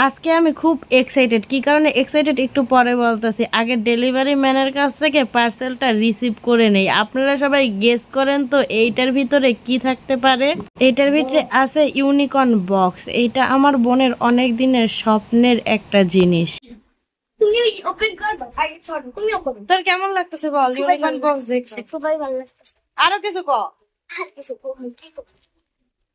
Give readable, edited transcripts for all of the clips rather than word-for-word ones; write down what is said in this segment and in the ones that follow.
আজকে আমি খুব এক্সাইটেড। কি কারণে এক্সাইটেড একটু পরে বলতেছি। আগে ডেলিভারি ম্যানের কাছ থেকে পার্সেলটা রিসিভ করে নেই। আপনারা সবাই গেস করেন তো এইটার ভিতরে কি থাকতে পারে। এইটার ভিতরে আছে ইউনিকর্ন বক্স। এইটা আমার বোনের অনেক দিনের স্বপ্নের একটা জিনিস। তুমি ওপেন করবা আগে ছাড়ো তুমি ওপেন। তোর কেমন লাগতেছে বল? ইউনিকর্ন বক্স দেখছি, খুবই ভালো লাগছে। আরো কিছু ক। আর কিছু বলবো কি করব?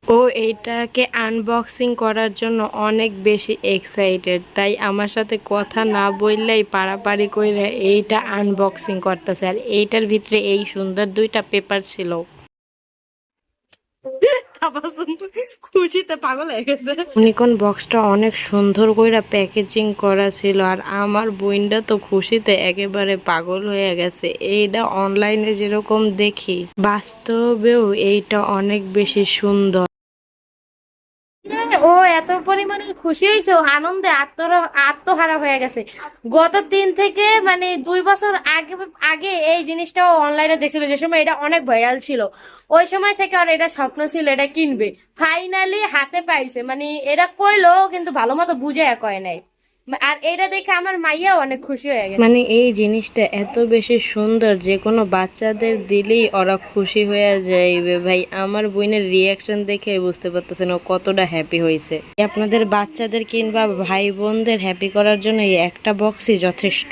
ও এইটাকে আনবক্সিং করার জন্য অনেক বেশি এক্সাইটেড, তাই আমার সাথে কথা না বললেই পাড়াপাড়ি করে এইটা আনবক্সিং করতেছে। আর এইটার ভিতরে এই সুন্দর দুইটা পেপার ছিল। খুশিতে পাগল হয়ে গেছে। ইউনিকর্ন বক্সটা অনেক সুন্দর করে প্যাকেজিং করা ছিল, আর আমার বইনটা তো খুশিতে একেবারে পাগল হয়ে গেছে। এইটা অনলাইনে যেরকম দেখি, বাস্তবেও এইটা অনেক বেশি সুন্দর। ও এত পরিমাণে খুশি হয়েছে, ও আনন্দে আত্মহারা হয়ে গেছে। গত 3 থেকে 2 বছর আগে আগে এই জিনিসটা অনলাইনে দেখছিল, যে সময় এটা অনেক ভাইরাল ছিল। ওই সময় থেকে আর এটা স্বপ্ন ছিল এটা কিনবে, ফাইনালি হাতে পাইছে। এটা কইলো কিন্তু ভালো মতো বুঝে কয় নাই। আর এটা দেখে আমার মাইয়াও অনেক খুশি হয়ে গেছে। এই জিনিসটা এত বেশি সুন্দর, যে কোনো বাচ্চাদের দিলেই ওরা খুশি হয়ে যাইবে। ভাই, আমার বোনের রিয়াকশন দেখে বুঝতে পারতেছেন ও কতটা হ্যাপি হয়েছে। আপনাদের বাচ্চাদের কিংবা ভাই বোনদের হ্যাপি করার জন্য এই একটা বক্সই যথেষ্ট।